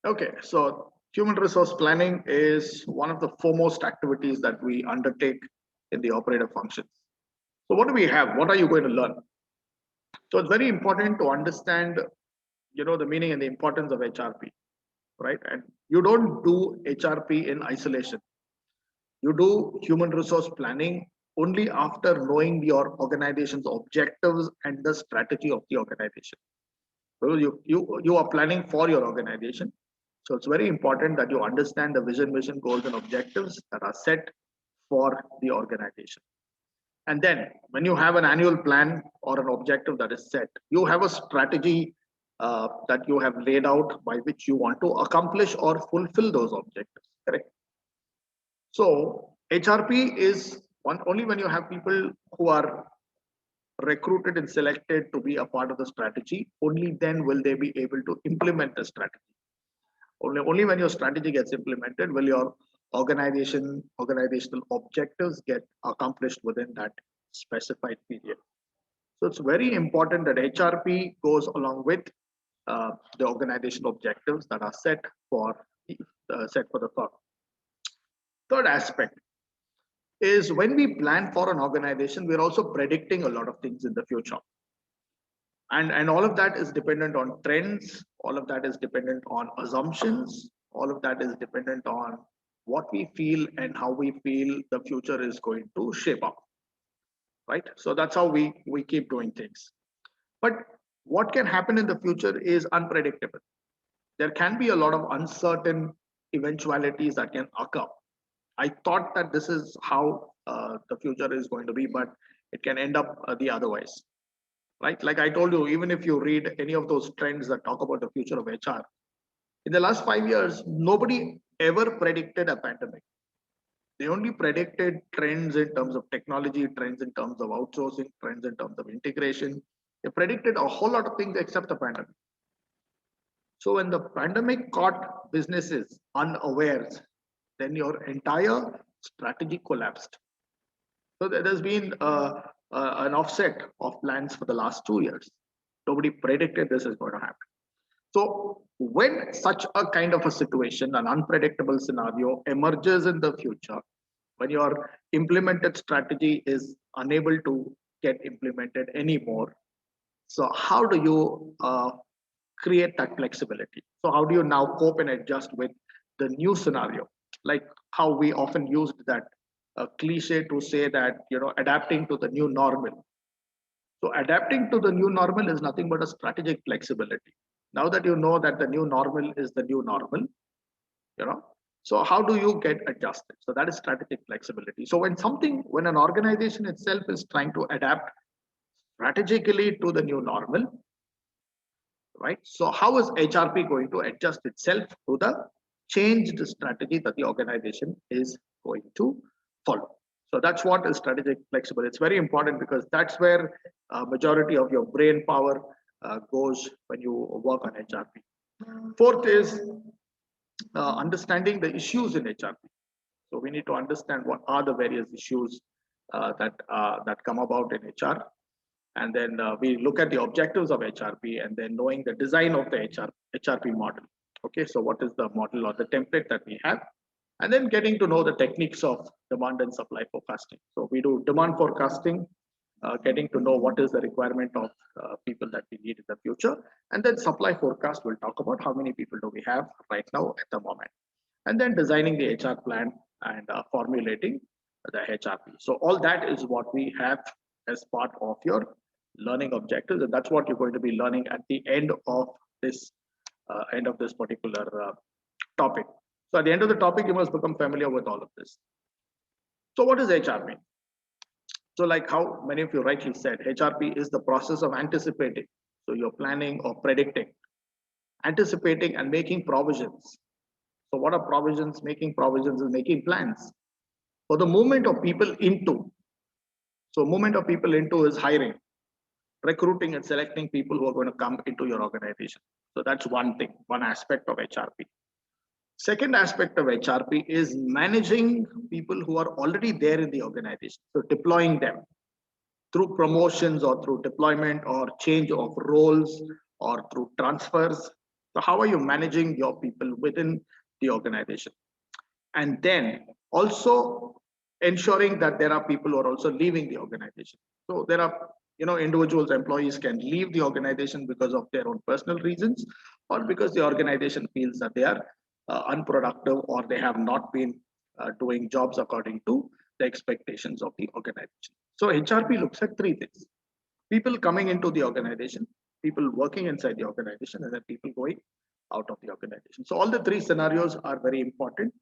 Okay, so human resource planning is one of the foremost activities that we undertake in the operative functions. So what do we have? What are you going to learn? So it's very important to understand, the meaning and the importance of HRP, right? And you don't do HRP in isolation. You do human resource planning only after knowing your organization's objectives and the strategy of the organization. So you are planning for your organization. So it's very important that you understand the vision, mission, goals, and objectives that are set for the organization. And then when you have an annual plan or an objective that is set, you have a strategy that you have laid out by which you want to accomplish or fulfill those objectives. Correct. So HRP is only when you have people who are recruited and selected to be a part of the strategy, only then will they be able to implement the strategy. Only when your strategy gets implemented will your organizational objectives get accomplished within that specified period. So it's very important that HRP goes along with the organizational objectives that are set for the firm. Third aspect is when we plan for an organization, we're also predicting a lot of things in the future. And all of that is dependent on trends, all of that is dependent on assumptions, all of that is dependent on what we feel and how we feel the future is going to shape up, right? So that's how we keep doing things. But what can happen in the future is unpredictable. There can be a lot of uncertain eventualities that can occur. I thought that this is how the future is going to be, but it can end up the otherwise, right? Like I told you, even if you read any of those trends that talk about the future of HR, in the last 5 years, nobody ever predicted a pandemic. They only predicted trends in terms of technology, trends in terms of outsourcing, trends in terms of integration. They predicted a whole lot of things except the pandemic. So when the pandemic caught businesses unawares, then your entire strategy collapsed. So there's been an offset of plans for the last 2 years. Nobody predicted this is going to happen. So when such a kind of a situation, an unpredictable scenario emerges in the future, when your implemented strategy is unable to get implemented anymore, so how do you create that flexibility? So how do you now cope and adjust with the new scenario? Like how we often used that cliche to say that, adapting to the new normal. So adapting to the new normal is nothing but a strategic flexibility. Now that you know that the new normal is the new normal, so how do you get adjusted? So that is strategic flexibility. So when an organization itself is trying to adapt strategically to the new normal, right? So how is HRP going to adjust itself to the changed strategy that the organization is going to follow? So that's what is strategic flexibility. It's very important because that's where majority of your brain power goes when you work on HRP. Fourth is understanding the issues in HRP. So we need to understand what are the various issues that come about in HR. And then we look at the objectives of HRP and then knowing the design of the HRP model. Okay, so what is the model or the template that we have? And then getting to know the techniques of demand and supply forecasting. So we do demand forecasting, getting to know what is the requirement of people that we need in the future. And then supply forecast, we'll talk about how many people do we have right now at the moment. And then designing the HR plan and formulating the HRP. So all that is what we have as part of your learning objectives, and that's what you're going to be learning at the end of this particular topic. So at the end of the topic, you must become familiar with all of this. So what is HRP? So like how many of you rightly said, HRP is the process of anticipating. So you're planning or predicting, anticipating and making provisions. So what are provisions? Making provisions is making plans for the movement of people into. So movement of people into is hiring, recruiting and selecting people who are going to come into your organization. So that's one thing, one aspect of HRP. Second aspect of HRP is managing people who are already there in the organization. So deploying them through promotions or through deployment or change of roles or through transfers. So how are you managing your people within the organization? And then also ensuring that there are people who are also leaving the organization. So there are, individuals, employees can leave the organization because of their own personal reasons, or because the organization feels that they are unproductive, or they have not been doing jobs according to the expectations of the organization. So HRP looks at three things: people coming into the organization, people working inside the organization, and then people going out of the organization. So all the three scenarios are very important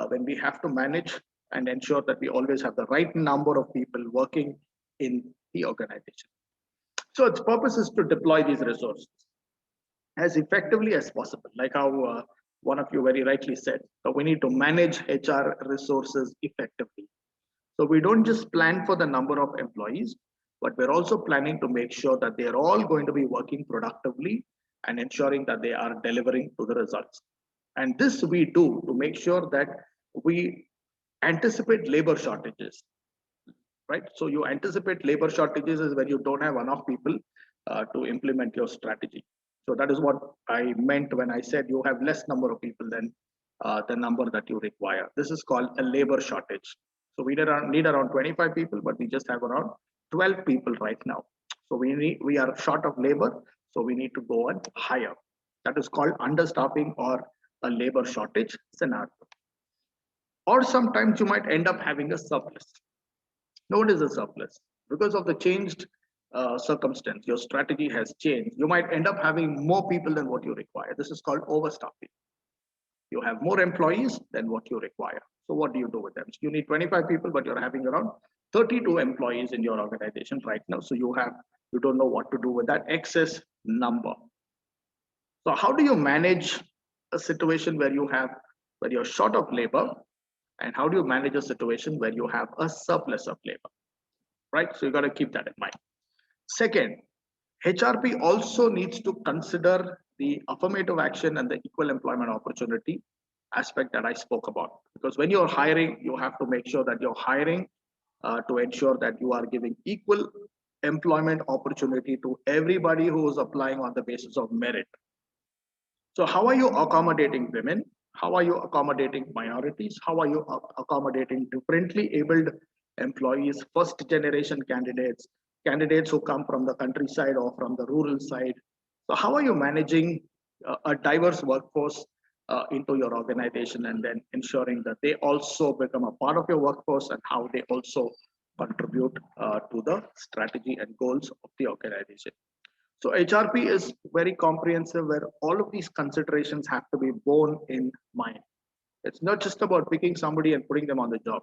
when we have to manage and ensure that we always have the right number of people working in the organization. So its purpose is to deploy these resources as effectively as possible, like how one of you very rightly said. So we need to manage HR resources effectively. So we don't just plan for the number of employees, but we're also planning to make sure that they're all going to be working productively and ensuring that they are delivering to the results. And this we do to make sure that we anticipate labor shortages, right? So you anticipate labor shortages is when you don't have enough people to implement your strategy. So that is what I meant when I said you have less number of people than the number that you require. This is called a labor shortage. So we need around 25 people, but we just have around 12 people right now. So we are short of labor, so we need to go and hire. That is called understaffing or a labor shortage scenario. Or sometimes you might end up having a surplus. Now, what is a surplus? Because of the changed circumstance, your strategy has changed. You might end up having more people than what you require. This is called overstaffing. You have more employees than what you require. So what do you do with them? So you need 25 people, but you're having around 32 employees in your organization right now. So you don't know what to do with that excess number. So how do you manage a situation where you're short of labor, and how do you manage a situation where you have a surplus of labor? Right? So you got to keep that in mind. Second, HRP also needs to consider the affirmative action and the equal employment opportunity aspect that I spoke about. Because when you're hiring, you have to make sure that you're hiring to ensure that you are giving equal employment opportunity to everybody who is applying on the basis of merit. So how are you accommodating women? How are you accommodating minorities? How are you accommodating differently abled employees, first generation candidates, candidates who come from the countryside or from the rural side? So how are you managing a diverse workforce into your organization, and then ensuring that they also become a part of your workforce, and how they also contribute to the strategy and goals of the organization? So HRP is very comprehensive, where all of these considerations have to be borne in mind. It's not just about picking somebody and putting them on the job.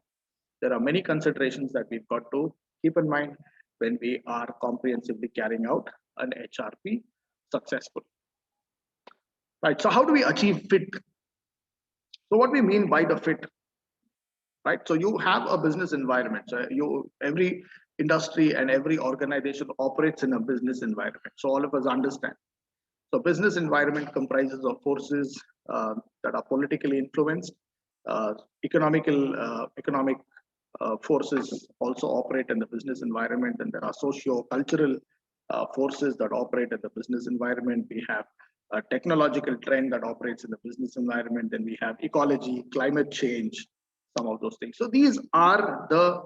There are many considerations that we've got to keep in mind when we are comprehensively carrying out an HRP successfully. Right. So how do we achieve fit? So what we mean by the fit, right? So you have a business environment. So every industry and every organization operates in a business environment. So all of us understand. So business environment comprises of forces that are politically influenced, economic forces also operate in the business environment, and there are socio-cultural forces that operate in the business environment. We have a technological trend that operates in the business environment. Then we have ecology, climate change, some of those things. So these are the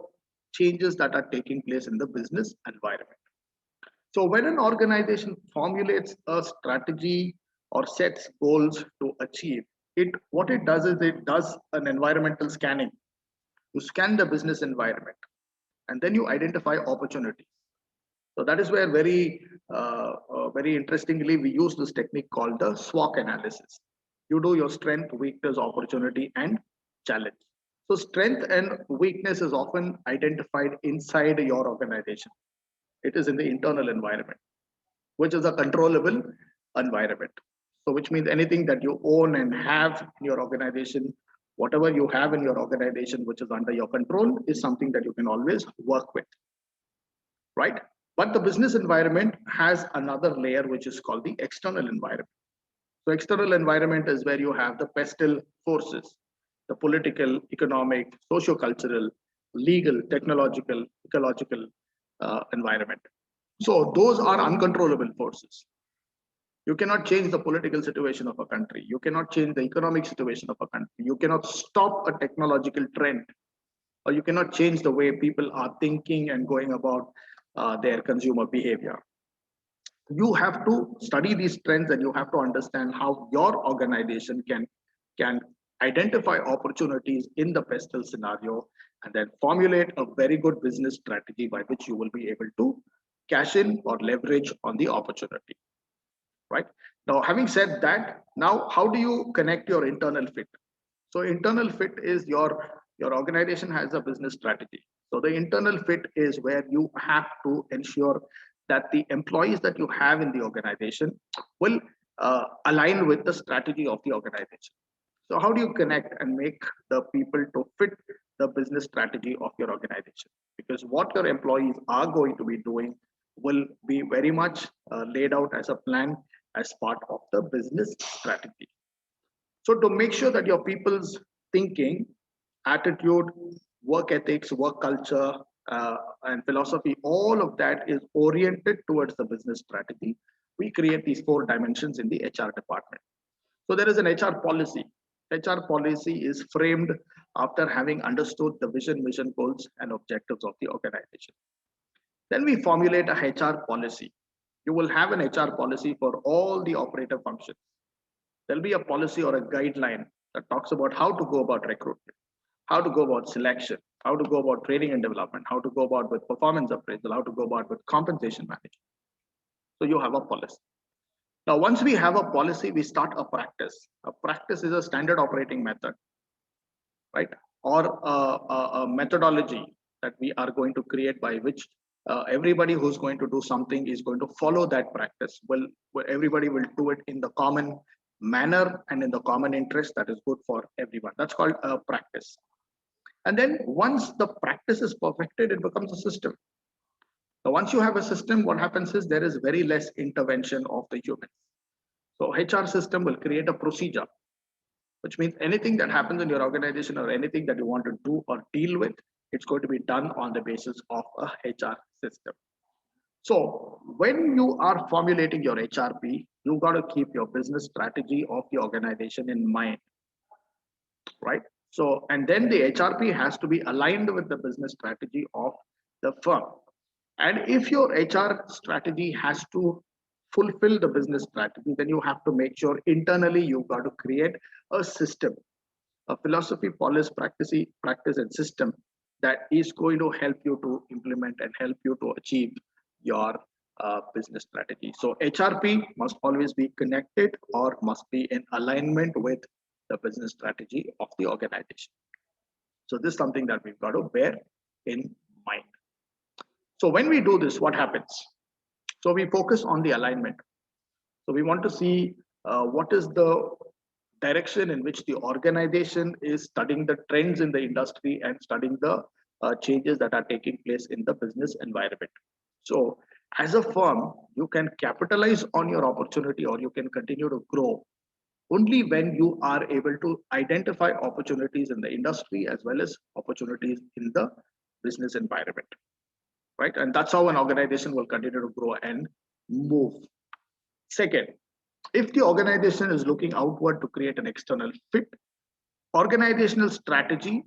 changes that are taking place in the business environment. So when an organization formulates a strategy or sets goals to achieve it, what it does is it does an environmental scanning. You scan the business environment, and then you identify opportunities. So that is where very interestingly, we use this technique called the SWOT analysis. You do your strength, weakness, opportunity, and challenge. So strength and weakness is often identified inside your organization. It is in the internal environment, which is a controllable environment. So which means anything that you own and have in your organization, whatever you have in your organization which is under your control, is something that you can always work with, right? But the business environment has another layer which is called the external environment. So external environment is where you have the pestle forces, the political, economic, socio-cultural, legal, technological, ecological environment. So those are uncontrollable forces. You cannot change the political situation of a country. You cannot change the economic situation of a country. You cannot stop a technological trend, or you cannot change the way people are thinking and going about their consumer behavior. You have to study these trends, and you have to understand how your organization can identify opportunities in the pestle scenario, and then formulate a very good business strategy by which you will be able to cash in or leverage on the opportunity. Right now, having said that, now how do you connect your internal fit? So internal fit is your organization has a business strategy. So the internal fit is where you have to ensure that the employees that you have in the organization will align with the strategy of the organization. So how do you connect and make the people to fit the business strategy of your organization? Because what your employees are going to be doing will be very much laid out as a plan as part of the business strategy. So to make sure that your people's thinking, attitude, work ethics, work culture, and philosophy, all of that is oriented towards the business strategy, we create these 4 dimensions in the HR department. So there is an HR policy. HR policy is framed after having understood the vision, mission, goals, and objectives of the organization. Then we formulate a HR policy. You will have an HR policy for all the operator functions. There'll be a policy or a guideline that talks about how to go about recruitment, how to go about selection, how to go about training and development, how to go about with performance appraisal, how to go about with compensation management. So you have a policy. Now, once we have a policy, we start a practice. A practice is a standard operating method, right? Or a methodology that we are going to create by which everybody who's going to do something is going to follow that practice. Well, everybody will do it in the common manner and in the common interest that is good for everyone. That's called a practice. And then once the practice is perfected, it becomes a system. So once you have a system, what happens is there is very less intervention of the humans. So HR system will create a procedure, which means anything that happens in your organization or anything that you want to do or deal with, it's going to be done on the basis of a HR system. So when you are formulating your HRP, you got to keep your business strategy of the organization in mind, right? So, and then the HRP has to be aligned with the business strategy of the firm. And if your HR strategy has to fulfill the business strategy, then you have to make sure internally you've got to create a system, a philosophy, policy, practice, and system that is going to help you to implement and help you to achieve your business strategy. So HRP must always be connected or must be in alignment with the business strategy of the organization. So this is something that we've got to bear in mind. So when we do this, what happens? So we focus on the alignment. So we want to see what is the direction in which the organization is studying the trends in the industry and studying the changes that are taking place in the business environment. So as a firm, you can capitalize on your opportunity or you can continue to grow only when you are able to identify opportunities in the industry as well as opportunities in the business environment, right? And that's how an organization will continue to grow and move. Second, if the organization is looking outward to create an external fit, organizational strategy,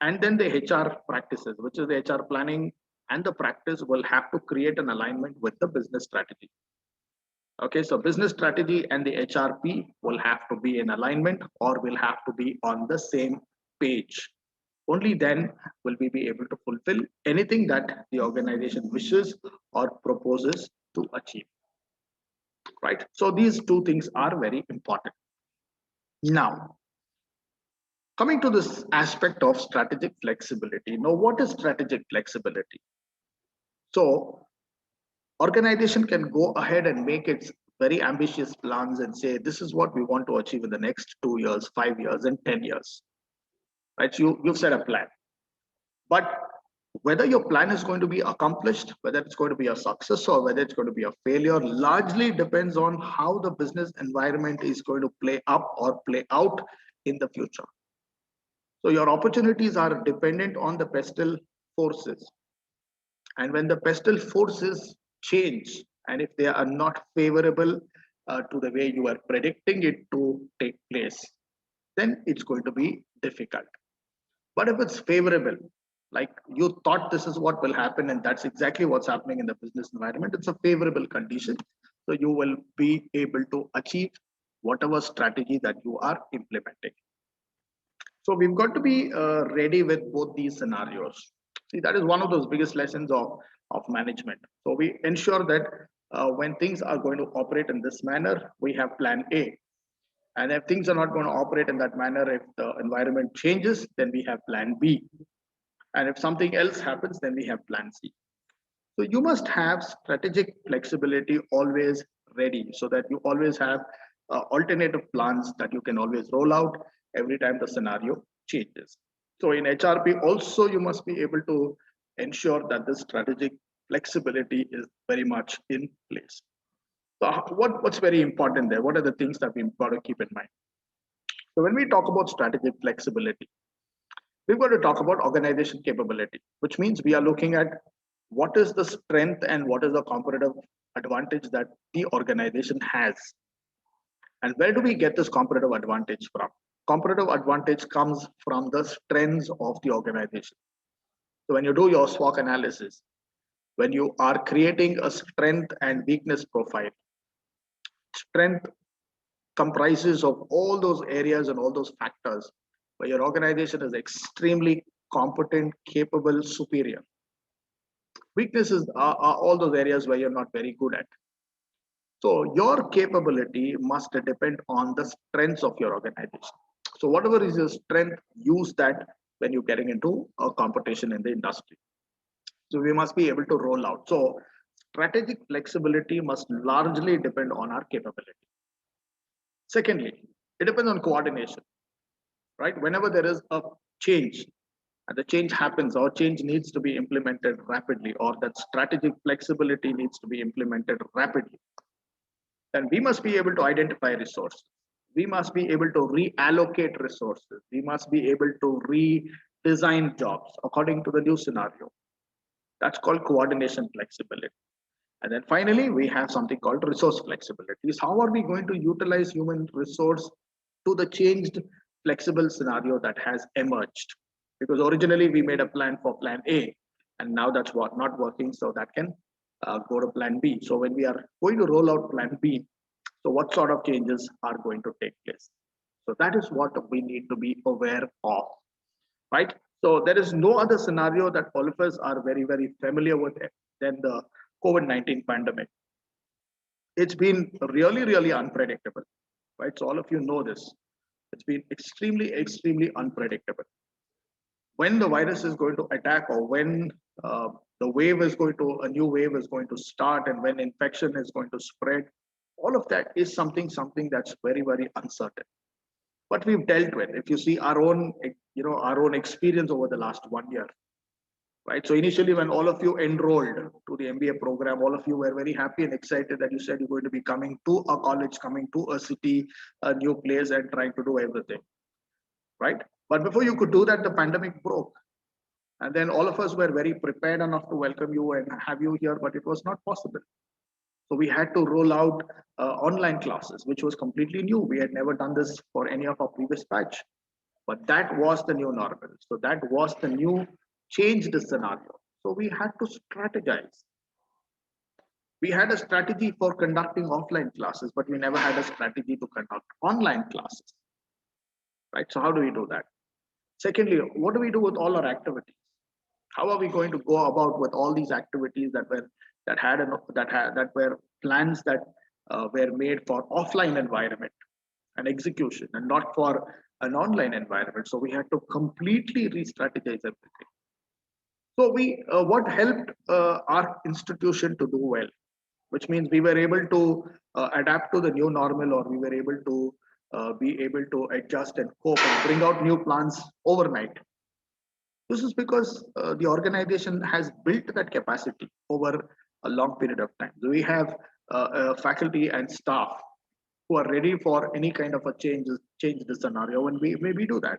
and then the HR practices, which is the HR planning and the practice, will have to create an alignment with the business strategy. Okay, so business strategy and the HRP will have to be in alignment or will have to be on the same page. Only then will we be able to fulfill anything that the organization wishes or proposes to achieve. Right? So these 2 things are very important. Now, coming to this aspect of strategic flexibility. Now, what is strategic flexibility? So organization can go ahead and make its very ambitious plans and say, this is what we want to achieve in the next 2 years, 5 years, and 10 years. Right? So you've set a plan. But whether your plan is going to be accomplished, whether it's going to be a success or whether it's going to be a failure, largely depends on how the business environment is going to play up or play out in the future. So your opportunities are dependent on the pestle forces. And when the pestle forces change, and if they are not favorable, to the way you are predicting it to take place, then it's going to be difficult. But if it's favorable, like you thought this is what will happen, and that's exactly what's happening in the business environment, it's a favorable condition. So you will be able to achieve whatever strategy that you are implementing. So we've got to be ready with both these scenarios. See, that is one of those biggest lessons of management. So we ensure that when things are going to operate in this manner, we have plan A. And if things are not going to operate in that manner, if the environment changes, then we have plan B. And if something else happens, then we have plan C. So you must have strategic flexibility always ready so that you always have alternative plans that you can always roll out every time the scenario changes. So in HRP also, you must be able to ensure that the strategic flexibility is very much in place. So what's very important there? What are the things that we've got to keep in mind? So when we talk about strategic flexibility, we've got to talk about organization capability, which means we are looking at what is the strength and what is the competitive advantage that the organization has. And where do we get this competitive advantage from? Competitive advantage comes from the strengths of the organization. So when you do your SWOT analysis, when you are creating a strength and weakness profile, strength comprises of all those areas and all those factors where your organization is extremely competent, capable, superior. Weaknesses are all those areas where you're not very good at. So your capability must depend on the strengths of your organization. So whatever is your strength, use that when you're getting into a competition in the industry. So we must be able to roll out. So strategic flexibility must largely depend on our capability. Secondly, it depends on coordination, right? Whenever there is a change and the change happens or change needs to be implemented rapidly or that strategic flexibility needs to be implemented rapidly, then we must be able to identify resources. We must be able to reallocate resources. We must be able to redesign jobs according to the new scenario. That's called coordination flexibility. And then finally, we have something called resource flexibility. Is how are we going to utilize human resource to the changed flexible scenario that has emerged? Because originally we made a plan for plan A, and now that's what not working, so that can go to plan B. So when we are going to roll out plan B, so what sort of changes are going to take place? So that is what we need to be aware of, right? So there is no other scenario that all of us are very, very familiar with than the COVID-19 pandemic. It's been really, really unpredictable, right? So all of you know this. It's been extremely, extremely unpredictable. When the virus is going to attack or when the wave is going to, a new wave is going to start and when infection is going to spread, all of that is something that's very, very uncertain. But we've dealt with, if you see our own, our own experience over the last 1 year, right? So initially, when all of you enrolled to the MBA program, all of you were very happy and excited that you said you're going to be coming to a college, coming to a city, a new place, and trying to do everything, right? But before you could do that, the pandemic broke. And then all of us were very prepared enough to welcome you and have you here, but it was not possible. So we had to roll out online classes, which was completely new. We had never done this for any of our previous batch, but that was the new normal. So that was the new changed scenario. So we had to strategize. We had a strategy for conducting offline classes, but we never had a strategy to conduct online classes, right? So how do we do that? Secondly, what do we do with all our activities? How are we going to go about with all these activities that were plans that were made for offline environment and execution and not for an online environment? So we had to completely re-strategize everything. So what helped our institution to do well, which means we were able to adapt to the new normal, or we were able to be able to adjust and cope and bring out new plans overnight. This is because the organization has built that capacity over a long period of time. So we have faculty and staff who are ready for any kind of a change the scenario, and we do that.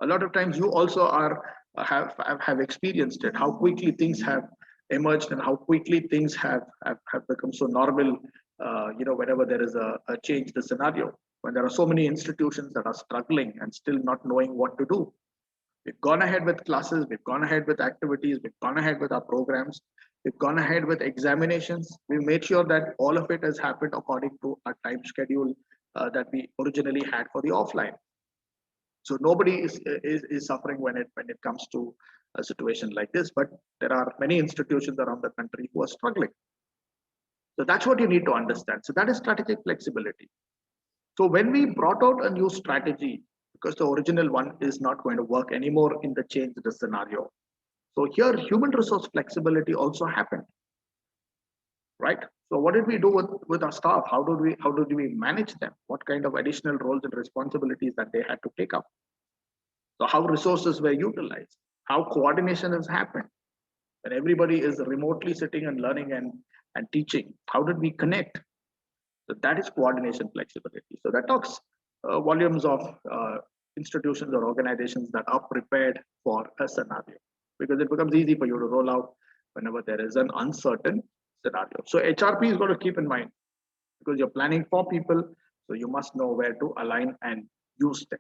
A lot of times you also have experienced it, how quickly things have emerged and how quickly things have become so normal whenever there is a change the scenario, when there are so many institutions that are struggling and still not knowing what to do. We've gone ahead with classes, we've gone ahead with activities, we've gone ahead with our programs, we've gone ahead with examinations. We made sure that all of it has happened according to our time schedule that we originally had for the offline. So nobody is suffering when it comes to a situation like this, but there are many institutions around the country who are struggling. So that's what you need to understand. So that is strategic flexibility. So when we brought out a new strategy, because the original one is not going to work anymore in the change the scenario. So here human resource flexibility also happened, right? So what did we do with our staff? How did we manage them? What kind of additional roles and responsibilities that they had to take up? So how resources were utilized? How coordination has happened? When everybody is remotely sitting and learning and teaching, how did we connect? So that is coordination flexibility. So that talks volumes of institutions or organizations that are prepared for a scenario, because it becomes easy for you to roll out whenever there is an uncertain scenario. So HRP is going to keep in mind, because you're planning for people, so you must know where to align and use them.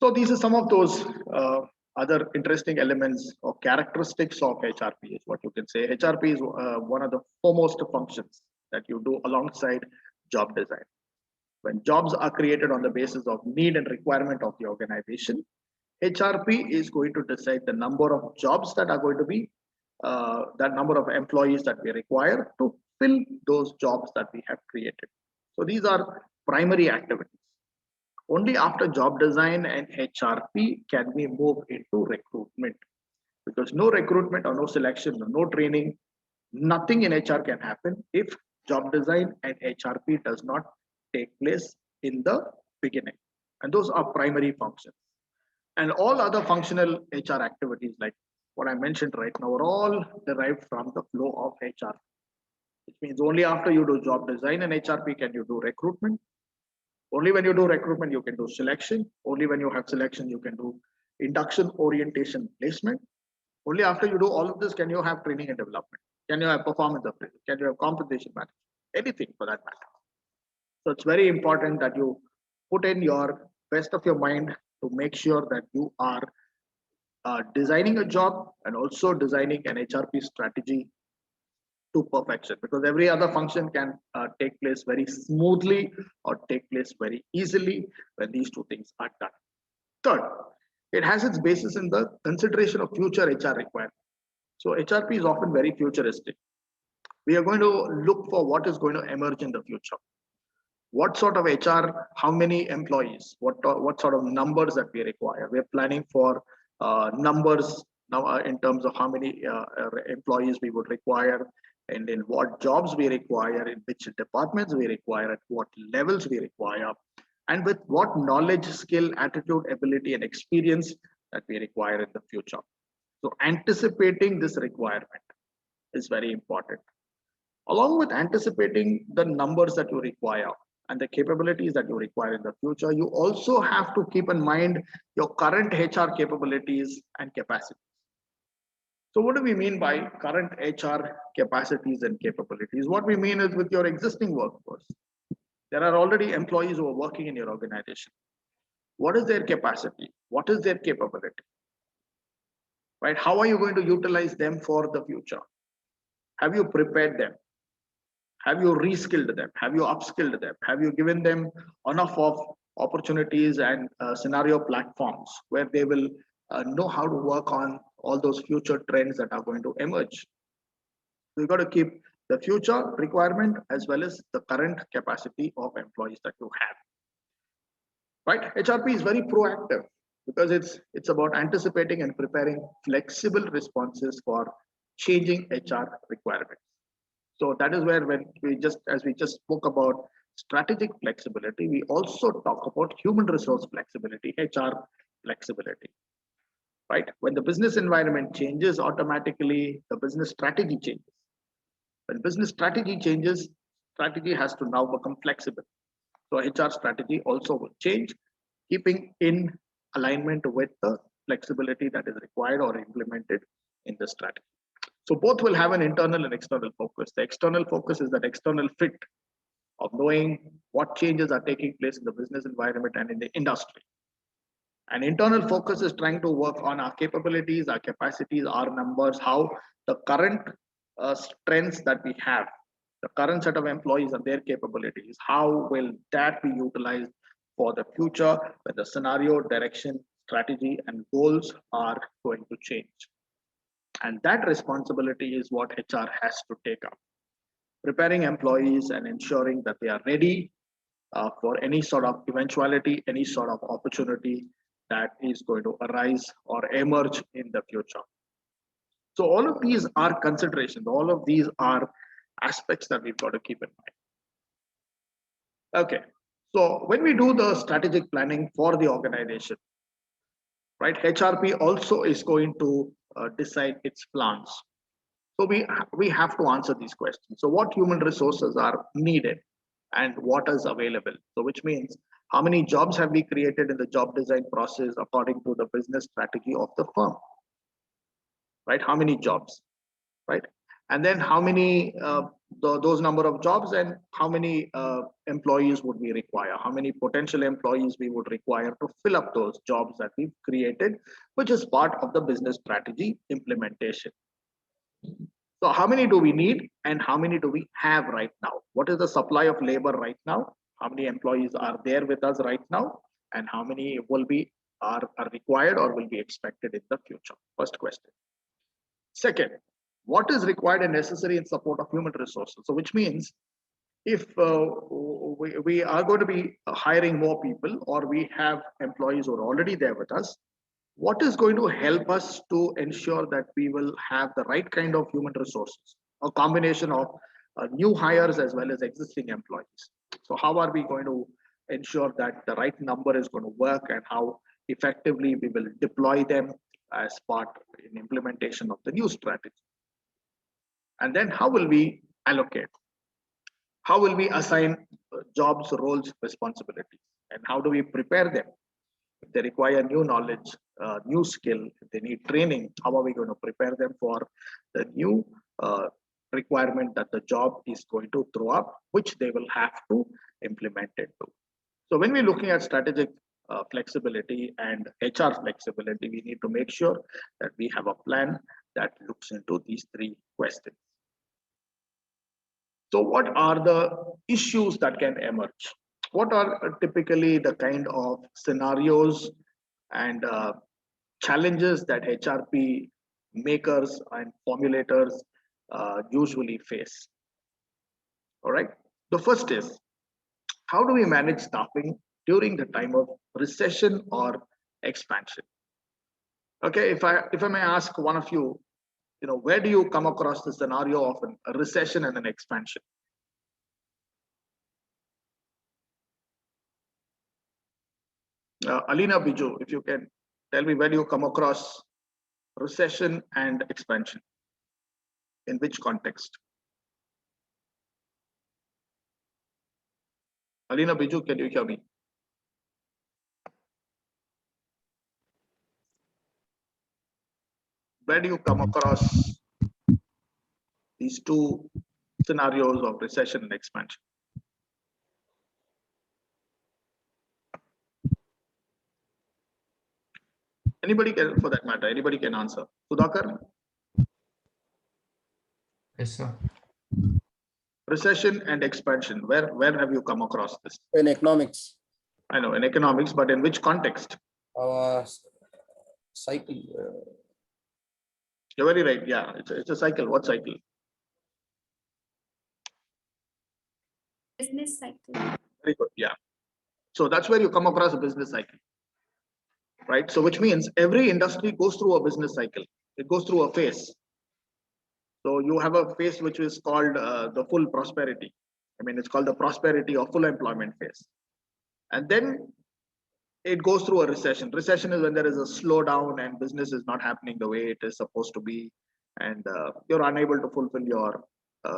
So these are some of those other interesting elements or characteristics of HRP is what you can say. HRP is one of the foremost functions that you do alongside job design. When jobs are created on the basis of need and requirement of the organization, HRP is going to decide the number of jobs that are going to be, that number of employees that we require to fill those jobs that we have created. So these are primary activities. Only after job design and HRP can we move into recruitment, because no recruitment or no selection, no training, nothing in HR can happen if job design and HRP does not take place in the beginning. And those are primary functions. And all other functional HR activities, like what I mentioned right now, are all derived from the flow of HR. Which means only after you do job design and HRP can you do recruitment. Only when you do recruitment, you can do selection. Only when you have selection, you can do induction, orientation, placement. Only after you do all of this can you have training and development. Can you have performance appraisal? Can you have compensation management? Anything for that matter. So it's very important that you put in your best of your mind to make sure that you are designing a job and also designing an HRP strategy to perfection, because every other function can take place very smoothly or take place very easily when these two things are done. Third, it has its basis in the consideration of future HR requirements. So HRP is often very futuristic. We are going to look for what is going to emerge in the future. What sort of HR, how many employees, what sort of numbers that we require. We're planning for numbers now in terms of how many employees we would require, and in what jobs we require, in which departments we require, at what levels we require, and with what knowledge, skill, attitude, ability, and experience that we require in the future. So anticipating this requirement is very important. Along with anticipating the numbers that you require and the capabilities that you require in the future, you also have to keep in mind your current HR capabilities and capacities. So what do we mean by current HR capacities and capabilities? What we mean is with your existing workforce. There are already employees who are working in your organization. What is their capacity? What is their capability? Right? How are you going to utilize them for the future? Have you prepared them? Have you reskilled them? Have you upskilled them? Have you given them enough of opportunities and scenario platforms where they will know how to work on all those future trends that are going to emerge? You've got to keep the future requirement as well as the current capacity of employees that you have. Right? HRP is very proactive because it's about anticipating and preparing flexible responses for changing HR requirements. So that is where when as we just spoke about strategic flexibility, we also talk about human resource flexibility, HR flexibility, right? When the business environment changes, automatically the business strategy changes. When business strategy changes, strategy has to now become flexible. So HR strategy also will change, keeping in alignment with the flexibility that is required or implemented in the strategy. So both will have an internal and external focus. The external focus is that external fit of knowing what changes are taking place in the business environment and in the industry. And internal focus is trying to work on our capabilities, our capacities, our numbers, how the current strengths that we have, the current set of employees and their capabilities, how will that be utilized for the future when the scenario, direction, strategy, and goals are going to change. And that responsibility is what HR has to take up. Preparing employees and ensuring that they are ready for any sort of eventuality, any sort of opportunity that is going to arise or emerge in the future. So all of these are considerations, all of these are aspects that we've got to keep in mind. Okay, so when we do the strategic planning for the organization, right, HRP also is going to decide its plans. So we have to answer these questions. So what human resources are needed and what is available? So which means how many jobs have we created in the job design process according to the business strategy of the firm, right? How many jobs, right? And then how many those number of jobs and how many employees would we require? How many potential employees we would require to fill up those jobs that we've created, which is part of the business strategy implementation. So how many do we need and how many do we have right now? What is the supply of labor right now? How many employees are there with us right now? And how many will be are required or will be expected in the future? First question. Second, what is required and necessary in support of human resources? So which means if we are going to be hiring more people or we have employees who are already there with us, what is going to help us to ensure that we will have the right kind of human resources, a combination of new hires as well as existing employees. So how are we going to ensure that the right number is going to work and how effectively we will deploy them as part in implementation of the new strategy? And then how will we allocate? How will we assign jobs, roles, responsibilities? And how do we prepare them? If they require new knowledge, new skill, if they need training, how are we going to prepare them for the new requirement that the job is going to throw up, which they will have to implement it to. So when we're looking at strategic flexibility and HR flexibility, we need to make sure that we have a plan that looks into these three questions. So what are the issues that can emerge? What are typically the kind of scenarios and challenges that HRP makers and formulators usually face? All right. The first is, how do we manage staffing during the time of recession or expansion? Okay, if I may ask one of you, where do you come across the scenario of a recession and an expansion? Alina Biju, if you can tell me, where do you come across recession and expansion? In which context? Alina Biju, can you hear me? Where do you come across these two scenarios of recession and expansion? Anybody can, for that matter, anybody can answer. Sudhakar? Yes, sir. Recession and expansion, where have you come across this? In economics. I know, in economics, but in which context? Cycle. You're very right. Yeah, it's a cycle. What cycle? Business cycle. Very good. Yeah. So that's where you come across a business cycle, right? So which means every industry goes through a business cycle. It goes through a phase. So you have a phase which is called the full prosperity. I mean, it's called the prosperity or full employment phase. And then it goes through a recession. Recession is when there is a slowdown and business is not happening the way it is supposed to be. And you're unable to fulfill your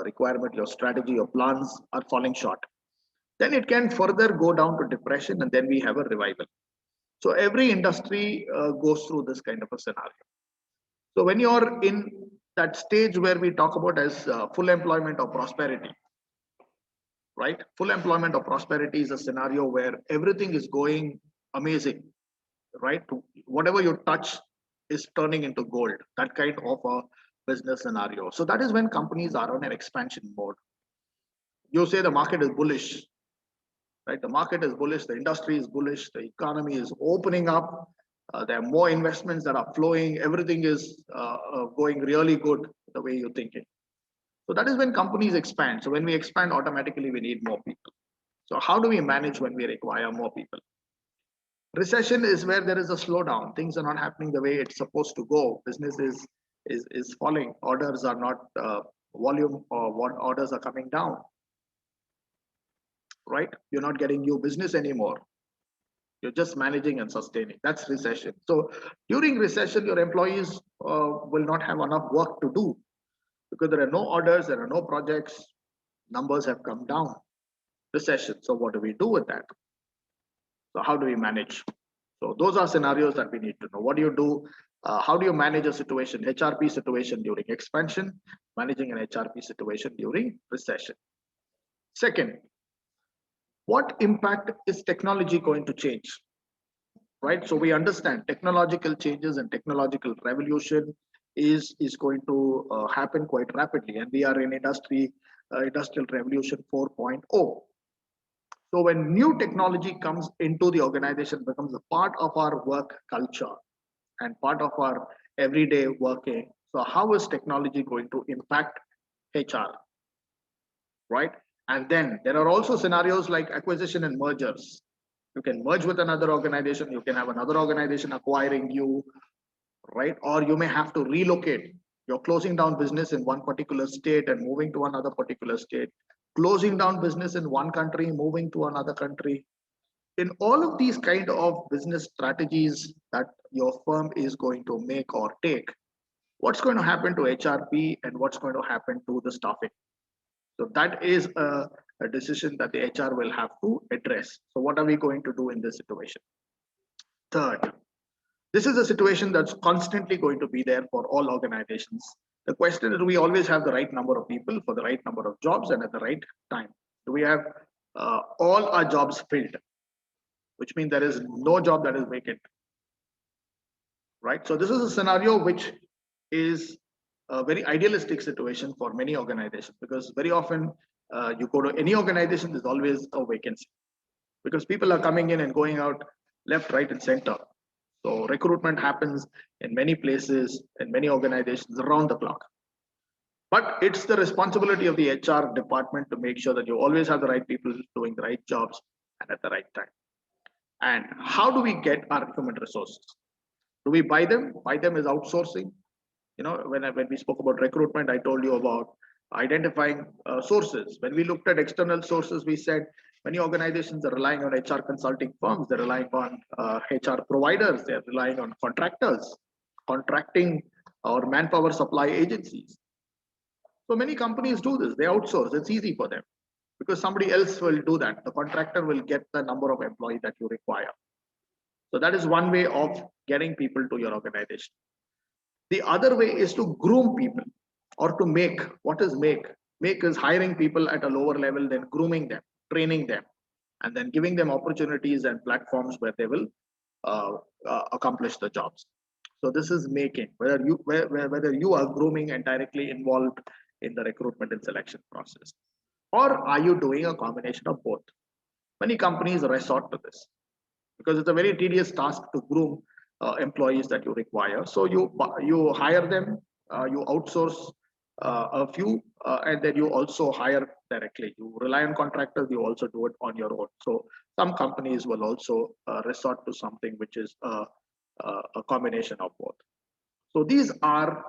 requirement, your strategy, your plans are falling short. Then it can further go down to depression and then we have a revival. So every industry goes through this kind of a scenario. So when you're in that stage where we talk about as full employment or prosperity, right? Full employment or prosperity is a scenario where everything is going amazing, right? Whatever you touch is turning into gold, that kind of a business scenario. So that is when companies are on an expansion mode. You say the market is bullish, right? The market is bullish, the industry is bullish, the economy is opening up, there are more investments that are flowing, everything is going really good the way you're thinking. So that is when companies expand. So when we expand, automatically we need more people. So how do we manage when we require more people? Recession is where there is a slowdown. Things are not happening the way it's supposed to go. Business is falling. Orders are not volume, or what orders are coming down. Right? You're not getting new business anymore. You're just managing and sustaining. That's recession. So during recession, your employees will not have enough work to do because there are no orders, there are no projects, numbers have come down. Recession. So what do we do with that? So how do we manage? So those are scenarios that we need to know. What do you do? How do you manage a situation, HRP situation during expansion, managing an HRP situation during recession? Second, what impact is technology going to change? Right? So we understand technological changes and technological revolution is going to happen quite rapidly. And we are in industrial revolution 4.0. So when new technology comes into the organization, becomes a part of our work culture and part of our everyday working. So how is technology going to impact HR? Right? And then there are also scenarios like acquisition and mergers. You can merge with another organization, you can have another organization acquiring you, right? Or you may have to relocate. You're closing down business in one particular state and moving to another particular state, closing down business in one country, moving to another country. In all of these kind of business strategies that your firm is going to make or take, what's going to happen to HRP and what's going to happen to the staffing? So that is a decision that the HR will have to address. So what are we going to do in this situation? Third, this is a situation that's constantly going to be there for all organizations. The question is, do we always have the right number of people for the right number of jobs and at the right time? Do we have all our jobs filled? Which means there is no job that is vacant, right? So this is a scenario which is a very idealistic situation for many organizations, because very often you go to any organization, there's always a vacancy because people are coming in and going out left, right, and center. So recruitment happens in many places, in many organizations around the clock. But it's the responsibility of the HR department to make sure that you always have the right people doing the right jobs and at the right time. And how do we get our human resources? Do we buy them? Buy them is outsourcing. You know, when we spoke about recruitment, I told you about identifying sources. When we looked at external sources, we said many organizations are relying on HR consulting firms. They're relying on HR providers. They're relying on contractors, contracting or manpower supply agencies. So many companies do this. They outsource. It's easy for them because somebody else will do that. The contractor will get the number of employees that you require. So that is one way of getting people to your organization. The other way is to groom people or to make. What is make? Make is hiring people at a lower level, then grooming them, training them, and then giving them opportunities and platforms where they will accomplish the jobs. So this is making, whether you are grooming and directly involved in the recruitment and selection process, or are you doing a combination of both? Many companies resort to this because it's a very tedious task to groom employees that you require. So you hire them, you outsource a few, and then you also hire directly. You rely on contractors, you also do it on your own. So some companies will also resort to something which is a combination of both. So these are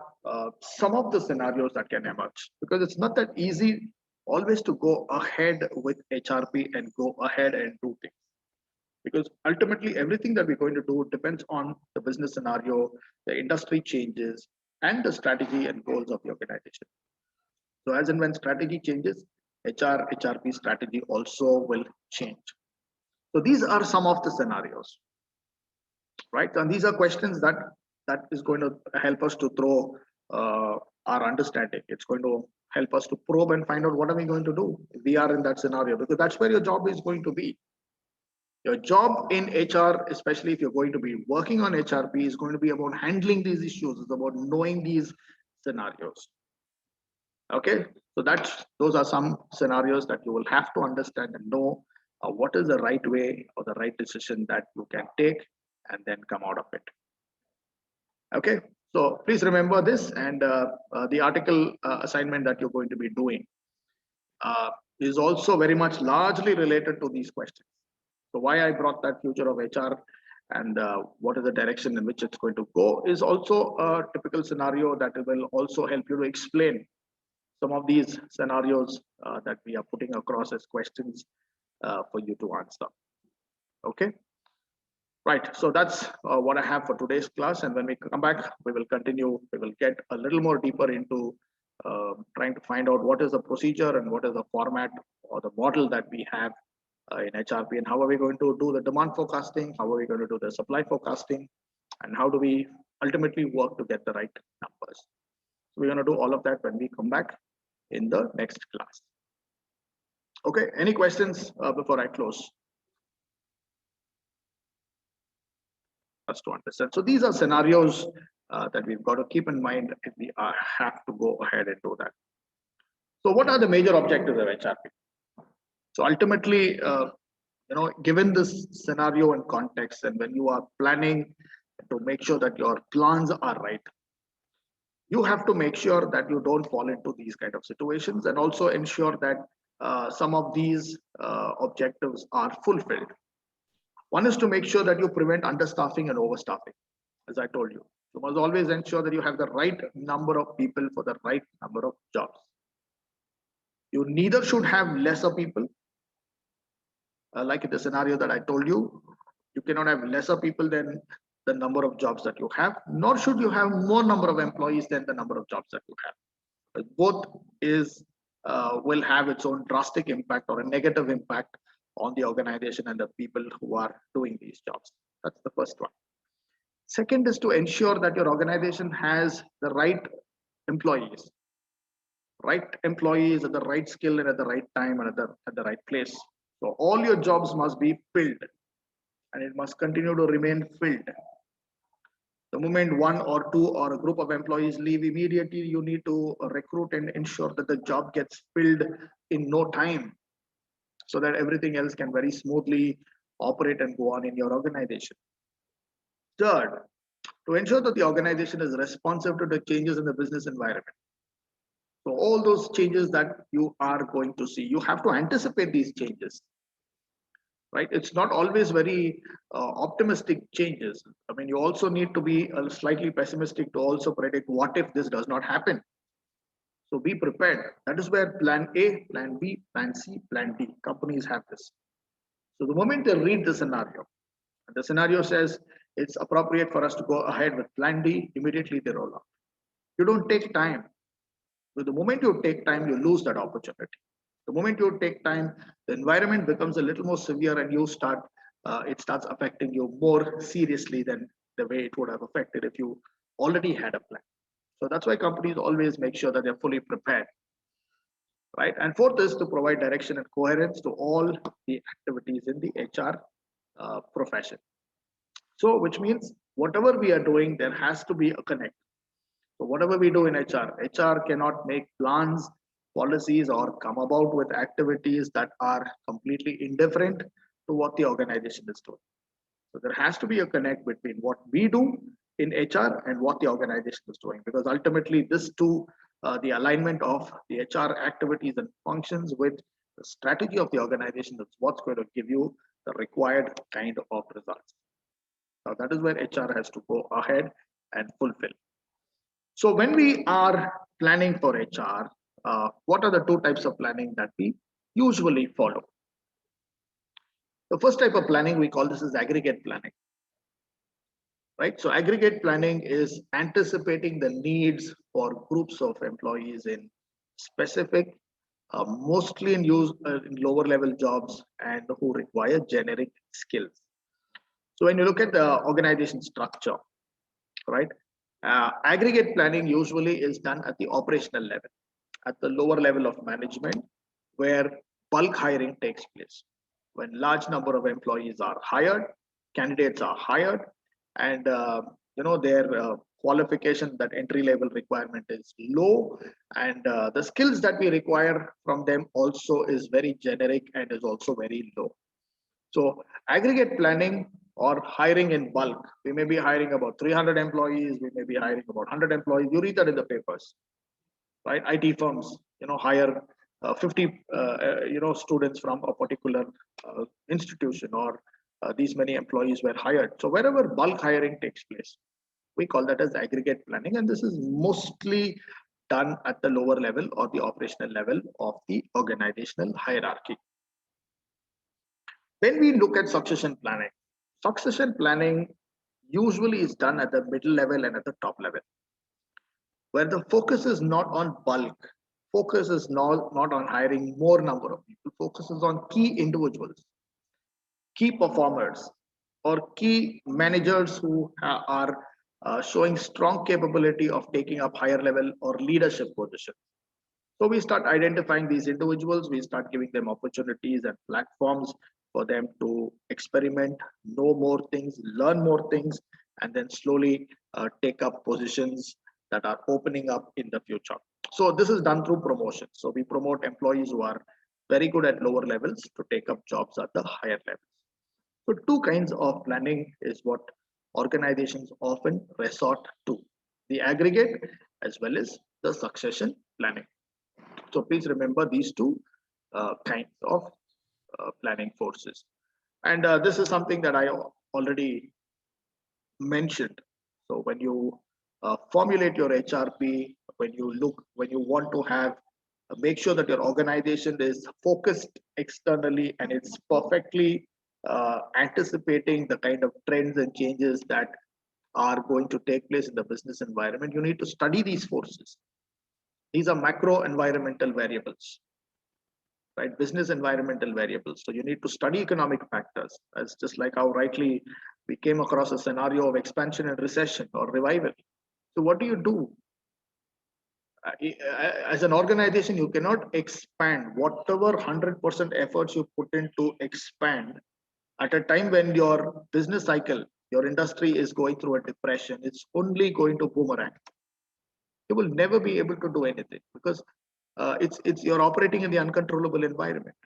some of the scenarios that can emerge, because it's not that easy always to go ahead with HRP and go ahead and do things. Because ultimately everything that we're going to do depends on the business scenario, the industry changes, and the strategy and goals of the organization. So as and when strategy changes, HRP strategy also will change. So these are some of the scenarios, right? And these are questions that is going to help us to throw our understanding. It's going to help us to probe and find out what are we going to do if we are in that scenario, because that's where your job is going to be. Your job in HR, especially if you're going to be working on HRP, is going to be about handling these issues. It's about knowing these scenarios. Okay, so those are some scenarios that you will have to understand and know what is the right way or the right decision that you can take and then come out of it. Okay, so please remember this, and the article assignment that you're going to be doing is also very much largely related to these questions. So why I brought that future of HR and what is the direction in which it's going to go is also a typical scenario that will also help you to explain some of these scenarios that we are putting across as questions for you to answer. Okay. Right, so that's what I have for today's class, and when we come back, we will continue. We will get a little more deeper into trying to find out what is the procedure and what is the format or the model that we have in HRP, and how are we going to do the demand forecasting, how are we going to do the supply forecasting, and how do we ultimately work to get the right numbers. So we're going to do all of that when we come back in the next class. Okay, any questions before I close? Us to understand. So these are scenarios that we've got to keep in mind if we have to go ahead and do that. So what are the major objectives of HRP? So ultimately, given this scenario and context, and when you are planning to make sure that your plans are right, you have to make sure that you don't fall into these kind of situations, and also ensure that some of these objectives are fulfilled. One is to make sure that you prevent understaffing and overstaffing. As I told you, you must always ensure that you have the right number of people for the right number of jobs. You neither should have lesser people, like in the scenario that I told you, you cannot have lesser people than the number of jobs that you have, nor should you have more number of employees than the number of jobs that you have. Both will have its own drastic impact or a negative impact on the organization and the people who are doing these jobs. That's the first one. Second is to ensure that your organization has the right employees at the right skill and at the right time and at the right place. So all your jobs must be filled, and it must continue to remain filled. The moment one or two or a group of employees leave, immediately you need to recruit and ensure that the job gets filled in no time, so that everything else can very smoothly operate and go on in your organization. Third, to ensure that the organization is responsive to the changes in the business environment. So all those changes that you are going to see, you have to anticipate these changes, right? It's not always very optimistic changes. I mean, you also need to be slightly pessimistic to also predict what if this does not happen. So be prepared. That is where plan A, plan B, plan C, plan D, companies have this. So the moment they read the scenario, and the scenario says it's appropriate for us to go ahead with plan D, immediately they roll out. You don't take time. So the moment you take time, you lose that opportunity. The moment you take time, the environment becomes a little more severe, and it starts affecting you more seriously than the way it would have affected if you already had a plan. So that's why companies always make sure that they're fully prepared, right? And fourth is to provide direction and coherence to all the activities in the HR profession. So which means whatever we are doing, there has to be a connect. So whatever we do in HR cannot make plans, policies, or come about with activities that are completely indifferent to what the organization is doing. So there has to be a connect between what we do in HR and what the organization is doing, because ultimately this too, the alignment of the HR activities and functions with the strategy of the organization, that's what's going to give you the required kind of results. Now that is where HR has to go ahead and fulfill. So when we are planning for HR, what are the two types of planning that we usually follow? The first type of planning, we call this as aggregate planning, right? So aggregate planning is anticipating the needs for groups of employees in specific, mostly in lower level jobs and who require generic skills. So when you look at the organization structure, right? Aggregate planning usually is done at the operational level, at the lower level of management, where bulk hiring takes place. When large number of employees are hired, candidates are hired, and their qualification, that entry level requirement is low, and the skills that we require from them also is very generic and is also very low. So aggregate planning or hiring in bulk, we may be hiring about 300 employees, we may be hiring about 100 employees. You read that in the papers, right? IT firms, hire 50, students from a particular institution, or these many employees were hired. So wherever bulk hiring takes place, we call that as aggregate planning, and this is mostly done at the lower level or the operational level of the organizational hierarchy. When we look at succession planning usually is done at the middle level and at the top level, where the focus is not on bulk, focus is not on hiring more number of people, focus is on key individuals, key performers, or key managers who are showing strong capability of taking up higher level or leadership positions. So we start identifying these individuals, we start giving them opportunities and platforms for them to experiment, know more things, learn more things, and then slowly take up positions that are opening up in the future. So this is done through promotion. So we promote employees who are very good at lower levels to take up jobs at the higher levels. So two kinds of planning is what organizations often resort to: the aggregate as well as the succession planning. So please remember these two kinds of planning forces. And this is something that I already mentioned. So when you formulate your HRP, when you want to make sure that your organization is focused externally and it's perfectly anticipating the kind of trends and changes that are going to take place in the business environment, you need to study these forces. These are macro environmental variables, right? Business environmental variables. So you need to study economic factors. As just like how rightly we came across a scenario of expansion and recession or revival. So what do you do? As an organization, you cannot expand whatever 100% efforts you put into expand at a time when your business cycle, your industry is going through a depression. It's only going to boomerang. You will never be able to do anything because it's you're operating in the uncontrollable environment.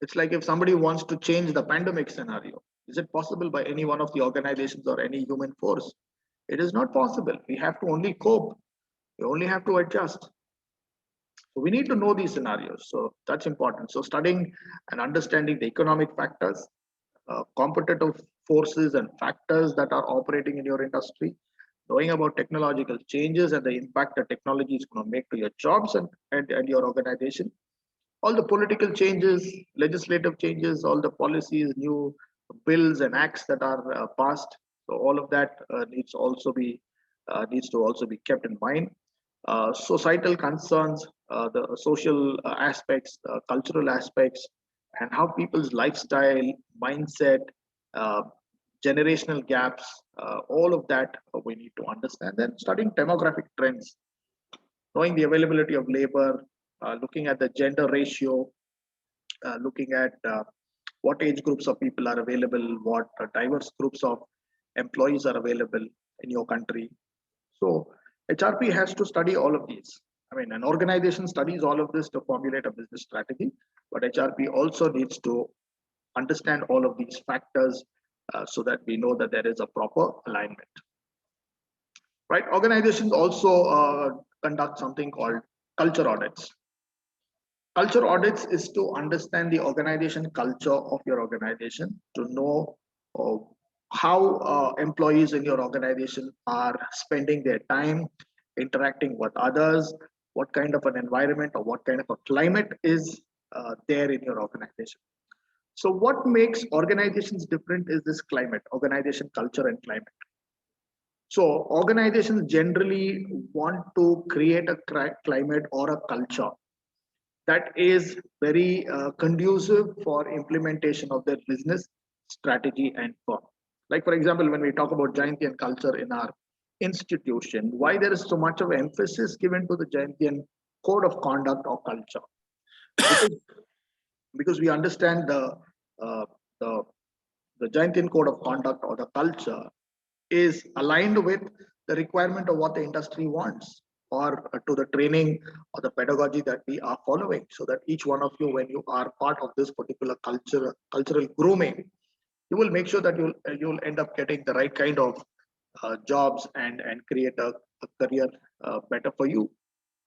It's like if somebody wants to change the pandemic scenario, is it possible by any one of the organizations or any human force? It is not possible. We have to only cope. We only have to adjust. So we need to know these scenarios. So that's important. So studying and understanding the economic factors, competitive forces and factors that are operating in your industry, knowing about technological changes and the impact that technology is going to make to your jobs and your organization, all the political changes, legislative changes, all the policies, new bills and acts that are passed. So all of that needs to also be kept in mind. Societal concerns, the social aspects, cultural aspects, and how people's lifestyle, mindset, uh, generational gaps, all of that we need to understand. Then studying demographic trends, knowing the availability of labor, looking at the gender ratio, looking at what age groups of people are available, what diverse groups of employees are available in your country. So HRP has to study all of these. I mean, an organization studies all of this to formulate a business strategy, but HRP also needs to understand all of these factors so that we know that there is a proper alignment. Right? Organizations also conduct something called culture audits. Culture audits is to understand the organization culture of your organization, to know uh, how employees in your organization are spending their time interacting with others, what kind of an environment or what kind of a climate is there in your organization. So what makes organizations different is this climate, organization culture and climate. So organizations generally want to create a climate or a culture that is very conducive for implementation of their business strategy and firm. Like for example, when we talk about Jayanti and culture in our institution, why there is so much of emphasis given to the Jayantian code of conduct or culture? Because, because we understand uh, the the Jayantian code of conduct or the culture is aligned with the requirement of what the industry wants, or to the training or the pedagogy that we are following, so that each one of you, when you are part of this particular cultural grooming, you will make sure that you'll end up getting the right kind of jobs and create a career better for you.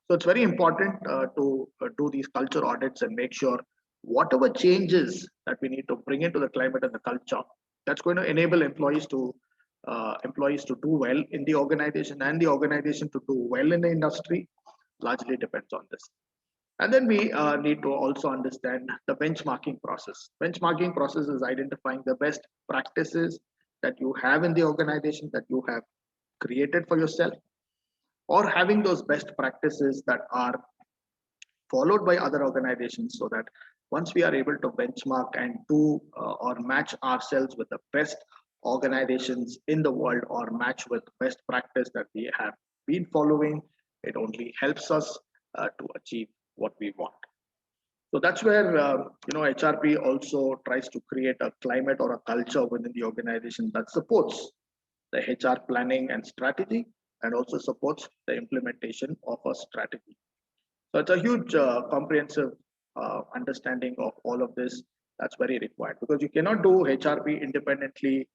So it's very important to do these culture audits and make sure whatever changes that we need to bring into the climate and the culture, that's going to enable employees to do well in the organization, and the organization to do well in the industry, largely depends on this. And then we need to also understand the benchmarking process. Benchmarking process is identifying the best practices that you have in the organization, that you have created for yourself, or having those best practices that are followed by other organizations, so that once we are able to benchmark and do or match ourselves with the best organizations in the world, or match with best practice that we have been following, it only helps us to achieve what we want. So that's where HRP also tries to create a climate or a culture within the organization that supports the HR planning and strategy, and also supports the implementation of a strategy. So it's a huge comprehensive understanding of all of this that's very required, because you cannot do HRP independently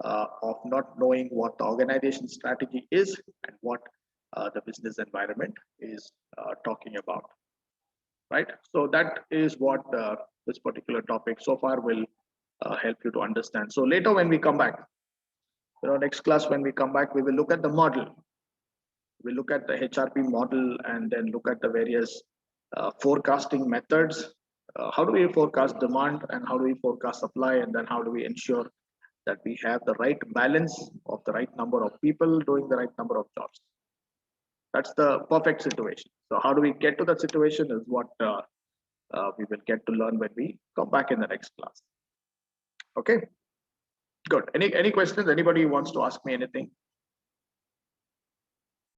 of not knowing what the organization strategy is and what the business environment is talking about, right? So that is what this particular topic so far will help you to understand. So later when we come back, next class when we come back, we will look at the model. We'll look at the HRP model and then look at the various forecasting methods. How do we forecast demand, and how do we forecast supply, and then how do we ensure that we have the right balance of the right number of people doing the right number of jobs? That's the perfect situation. So how do we get to that situation is what we will get to learn when we come back in the next class. Okay, good. Any questions? Anybody wants to ask me anything?